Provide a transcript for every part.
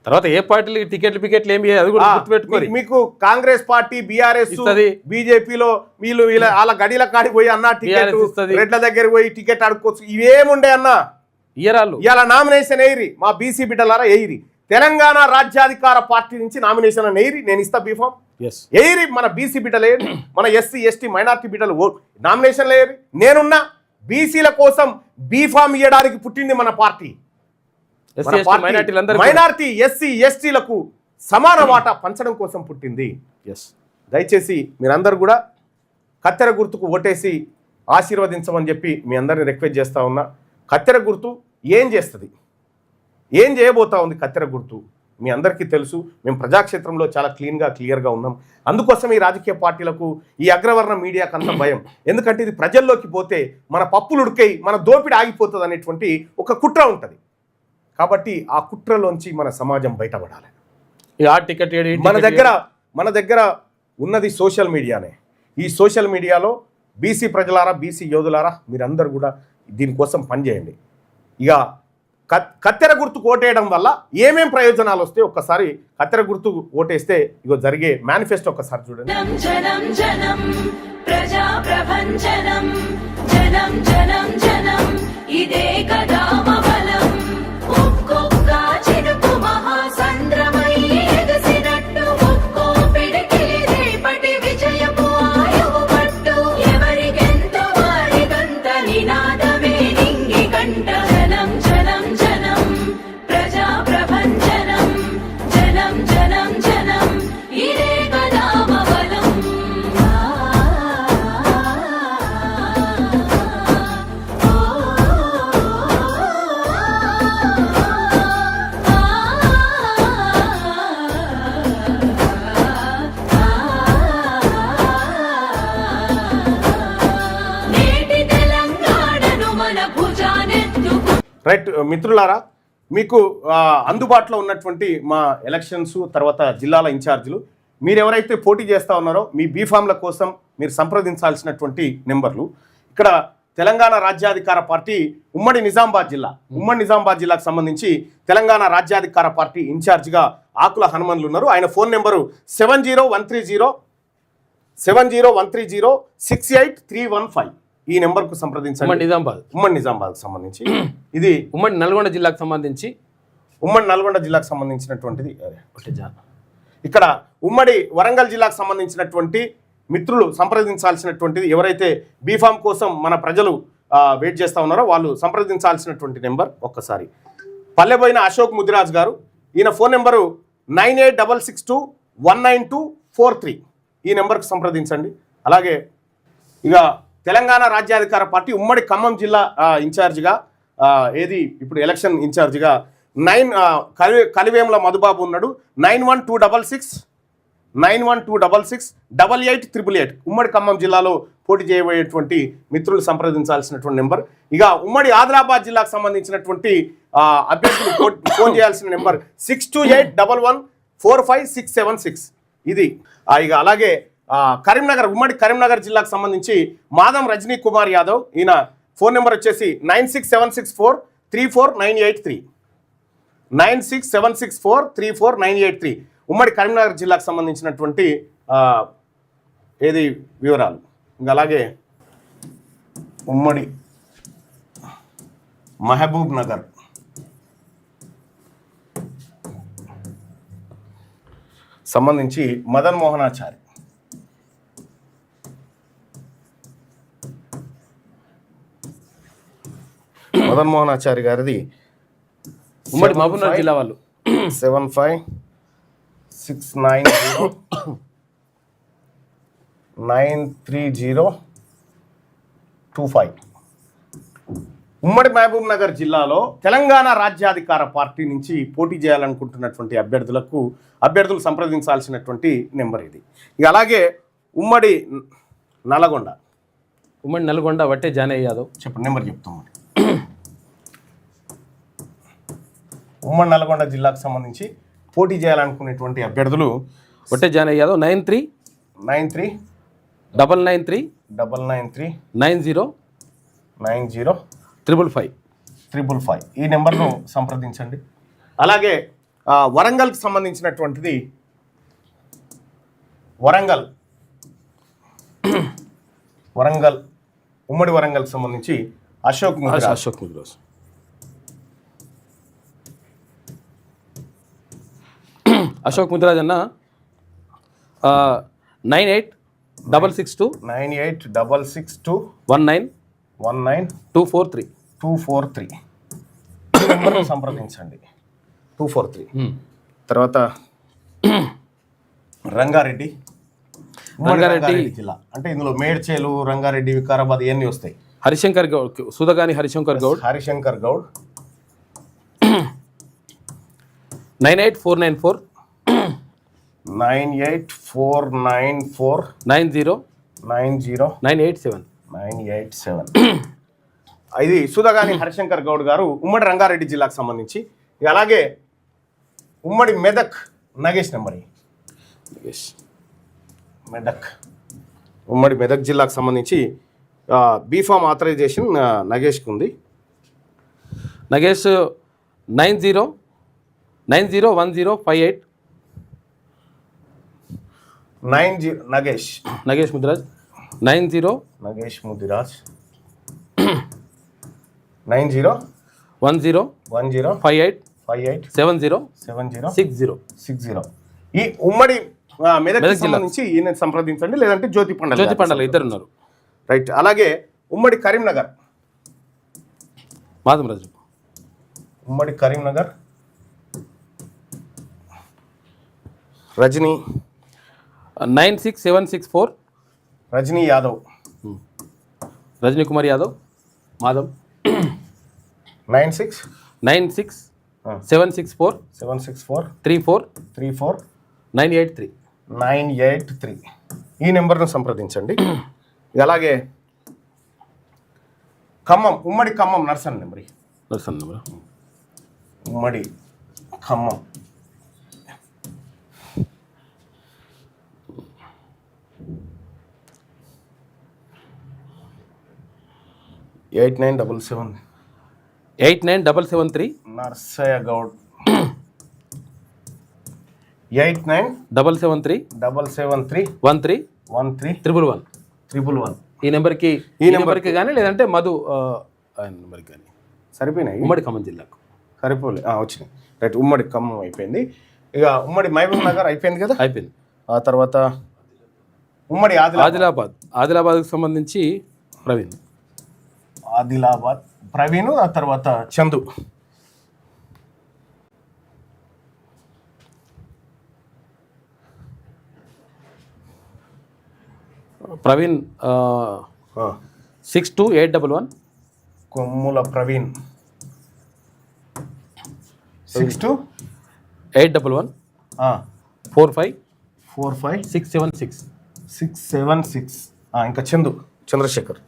తర్వాత ఏ పార్టీలు టికెట్లు ఏమి అది కూడా గుర్తుపెట్టుకోండి. మీకు కాంగ్రెస్ పార్టీ, బీఆర్ఎస్, బీజేపీలో వీళ్ళు వాళ్ళ గడిల కాడికి పోయి అన్న టికెట్ రెడ్ల దగ్గరికి పోయి టికెట్ అడుక్కోవచ్చు, ఇవేముండే అన్న ఇయరాళ్ళు. ఇలా నామినేషన్ వేయరి, మా బీసీ బిడ్డలారా వేయరి. తెలంగాణ రాజ్యాధికార పార్టీ నుంచి నామినేషన్ అని వేయరి, నేను ఇస్తా బీఫామ్ వేయరి. మన బీసీ బిడ్డలు వేయరి, మన ఎస్సీ ఎస్టీ మైనార్టీ బిడ్డలు నామినేషన్లు వేయరి. నేనున్నా బీసీల కోసం బీఫామ్ ఇవ్వడానికి పుట్టింది మన పార్టీ. మైనార్టీ ఎస్సీ ఎస్టీలకు సమాన వాటా పంచడం కోసం పుట్టింది. దయచేసి మీరందరూ కూడా కత్తెర గుర్తుకు ఓటేసి ఆశీర్వదించమని చెప్పి మీ అందరిని రిక్వెస్ట్ చేస్తా ఉన్నా. కత్తెర గుర్తు ఏం చేస్తుంది, ఏం చేయబోతా ఉంది కత్తెర గుర్తు మీ అందరికీ తెలుసు. మేము ప్రజాక్షేత్రంలో చాలా క్లియర్గా ఉన్నాం. అందుకోసం ఈ రాజకీయ పార్టీలకు, ఈ అగ్రవర్ణ మీడియాకు అంత భయం. ఎందుకంటే ఇది ప్రజల్లోకి పోతే మన పప్పులు ఉడికై మన దోపిడి ఆగిపోతుంది అనేటువంటి ఒక కుట్ర ఉంటుంది. కాబట్టి ఆ కుట్రలోంచి మన సమాజం బయటపడాలి. మన దగ్గర ఉన్నది సోషల్ మీడియానే. ఈ సోషల్ మీడియాలో బీసీ ప్రజలారా, బీసీ యోధులారా, మీరందరూ కూడా దీనికోసం పనిచేయండి. ఇక కత్తెర గుర్తుకు ఓటేయడం వల్ల ఏమేం ప్రయోజనాలు వస్తాయి ఒక్కసారి కత్తెర గుర్తు ఓటేస్తే ఇగో జరిగే మేనిఫెస్టో ఒక్కసారి చూడండి. రైట్ మిత్రులారా, మీకు అందుబాటులో ఉన్నటువంటి మా ఎలక్షన్స్ తర్వాత జిల్లాల ఇన్ఛార్జీలు మీరు ఎవరైతే పోటీ చేస్తూ ఉన్నారో మీ బీఫామ్ల కోసం మీరు సంప్రదించాల్సినటువంటి నెంబర్లు. ఇక్కడ తెలంగాణ రాజ్యాధికార పార్టీ ఉమ్మడి నిజామాబాద్ జిల్లాకు సంబంధించి తెలంగాణ రాజ్యాధికార పార్టీ ఇన్ఛార్జిగా ఆకుల హనుమన్లు ఉన్నారు. ఆయన ఫోన్ నెంబరు 7013068315. ఈ నెంబర్కు సంప్రదించండి. ఉమ్మడి నిజామాబాద్ సంబంధించి, ఇది ఉమ్మడి నల్గొండ జిల్లాకు సంబంధించినటువంటిది. ఇక్కడ ఉమ్మడి వరంగల్ జిల్లాకు సంబంధించినటువంటి మిత్రులు సంప్రదించాల్సినటువంటిది, ఎవరైతే బీఫామ్ కోసం మన ప్రజలు వెయిట్ చేస్తూ ఉన్నారో వాళ్ళు సంప్రదించాల్సినటువంటి నెంబర్ ఒక్కసారి పల్లెబోయిన అశోక్ ముదిరాజ్ గారు. ఈయన ఫోన్ నెంబరు 9866219243. ఈ నెంబర్కు సంప్రదించండి. అలాగే ఇక తెలంగాణ రాజ్యాధికార పార్టీ ఉమ్మడి ఖమ్మం జిల్లా ఇన్ఛార్జిగా ఇప్పుడు ఎలక్షన్ ఇన్ఛార్జిగా కలివేముల మధుబాబు ఉన్నాడు. 91268888 ఉమ్మడి ఖమ్మం జిల్లాలో పోటీ చేయబోయేటువంటి మిత్రులు సంప్రదించాల్సినటువంటి నెంబర్. ఇక ఉమ్మడి ఆదిలాబాద్ జిల్లాకు సంబంధించినటువంటి అభ్యర్థులు ఫోన్ చేయాల్సిన నెంబర్ 6281454676. ఇది ఇక అలాగే ఉమ్మడి కరీంనగర్ జిల్లాకు సంబంధించి మాదం రజనీ కుమార్ యాదవ్, ఈయన ఫోన్ నెంబర్ వచ్చేసి 9676434983. 9676434983 ఉమ్మడి కరీంనగర్ జిల్లాకు సంబంధించినటువంటి వివరాలు. ఇంకా అలాగే ఉమ్మడి మహబూబ్ నగర్ సంబంధించి మదన్ మోహనాచారి, గారిది ఉమ్మడి మహబూబ్నగర్ జిల్లా వాళ్ళు 7569093025. ఉమ్మడి మహబూబ్ నగర్ జిల్లాలో తెలంగాణ రాజ్యాధికార పార్టీ నుంచి పోటీ చేయాలనుకుంటున్నటువంటి అభ్యర్థులు సంప్రదించాల్సినటువంటి నెంబర్ ఇది. ఇక అలాగే ఉమ్మడి నల్గొండ వట్టే జానయ్య యాదవ్. చెప్పండి, నెంబర్ చెప్తాం. ఉమ్మడి నల్గొండ జిల్లాకు సంబంధించి పోటీ చేయాలనుకునేటువంటి అభ్యర్థులు వట్టే జానయ్య యాదవ్ 9399390555. ఈ నెంబర్ను సంప్రదించండి. అలాగే వరంగల్కి సంబంధించినటువంటిది వరంగల్ ఉమ్మడి వరంగల్కి సంబంధించి అశోక్ ముదిరాజ్. అశోక్ ముదిరాజ్. అశోక్ ముదిరాజ్ అన్న 986662 243 ఈ నెంబర్ను సంప్రదించండి. 243. తర్వాత రంగారెడ్డి జిల్లా అంటే ఇందులో మేడ్చేలు, రంగారెడ్డి, వికారాబాద్ ఇవన్నీ వస్తాయి. హరిశంకర్ గౌడ్, సుధగాని హరిశంకర్ గౌడ్ 98494 90 987. ఇది సుధగాని హరిశంకర్ గౌడ్ గారు ఉమ్మడి రంగారెడ్డి జిల్లాకు సంబంధించి. అలాగే ఉమ్మడి మెదక్ నగేష్ నెంబర్. ఉమ్మడి మెదక్ జిల్లాకు సంబంధించి బీఫామ్ ఆథరైజేషన్ నగేష్కి ఉంది. నగేష్ 901058 నగేష్ ముదిరాజ్ 901058 ఈ ఉమ్మడి మెదక్ సంబంధించి ఈయన సంప్రదించండి, లేదంటే జ్యోతి పండల ఇద్దరు ఉన్నారు. రైట్. అలాగే ఉమ్మడి కరీంనగర్ మాధవరాజు, ఉమ్మడి కరీంనగర్ రజనీ 96764 రజనీ యాదవ్, రజనీ కుమార్ యాదవ్ మాధవ్ 96764 34 983 ఈ నెంబర్ను సంప్రదించండి. అలాగే ఖమ్మం ఉమ్మడి ఖమ్మం నర్సన్ నెంబర్ ఉమ్మడి ఖమ్మం 897773 నర్సయ్య గౌడ్ 897773 13 ఈ నెంబర్కి కానీ, లేదంటే మధు నెంబర్కి కానీ సరిపోయినాయి. ఉమ్మడి ఖమ్మం జిల్లాకు సరిపోలే వచ్చినాయి. రైట్. ఉమ్మడి ఖమ్మం అయిపోయింది. ఇక ఉమ్మడి మహబూబ్ నగర్ అయిపోయింది కదా, అయిపోయింది. ఆ తర్వాత ఉమ్మడి ఆదిలాబాద్కి సంబంధించి ప్రవీణ్, ఆ తర్వాత చందు. ప్రవీణ్ 62811 కొమ్ముల ప్రవీణ్ 62811 45 676 ఇంకా చంద్రశేఖర్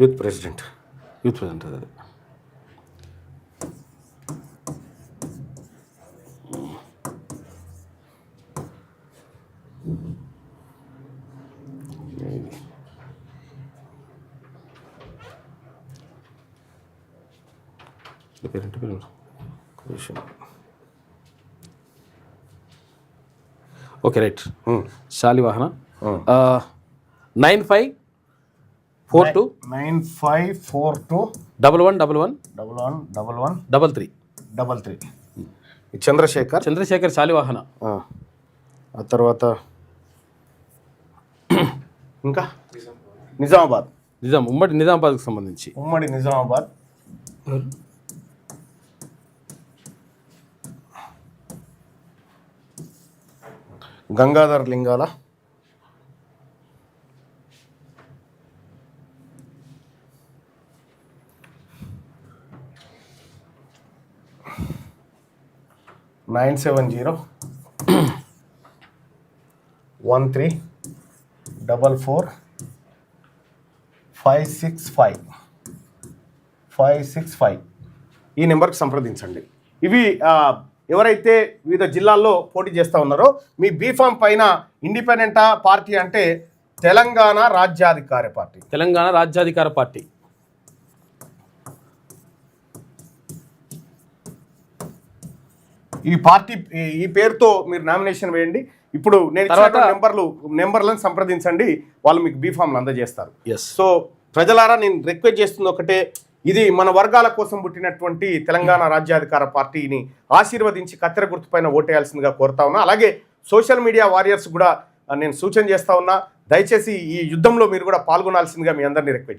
యూత్ ప్రెసిడెంట్ అదే. Okay right. శాలివాహన 9542 1111 చంద్రశేఖర్ శాలివాహన. ఆ తర్వాత ఇంకా ఉమ్మడి నిజామాబాద్కి సంబంధించి గంగాధర్ లింగాల 97013444565 ఈ నెంబర్కి సంప్రదించండి. ఇవి ఎవరైతే వివిధ జిల్లాల్లో పోటీ చేస్తూ ఉన్నారో మీ బీఫామ్ పైన ఇండిపెండెంటా పార్టీ అంటే తెలంగాణ రాజ్యాధికార పార్టీ ఈ పార్టీ ఈ పేరుతో మీరు నామినేషన్ వేయండి. ఇప్పుడు నేను నెంబర్లను సంప్రదించండి, వాళ్ళు మీకు బీఫామ్లు అందజేస్తారు. సో ప్రజలారా నేను రిక్వెస్ట్ చేస్తుంది ఒకటే, ఇది మన వర్గాల కోసం పుట్టినటువంటి తెలంగాణ రాజ్యాధికార పార్టీని ఆశీర్వదించి కత్తెర గుర్తుపైన ఓటేయాల్సిందిగా కోరుతా ఉన్నా. అలాగే సోషల్ మీడియా వారియర్స్ కూడా నేను సూచన చేస్తా ఉన్నా, దయచేసి ఈ యుద్ధంలో మీరు కూడా పాల్గొనాల్సిందిగా మీ అందరినీ రిక్వెస్ట్ చేస్తాను.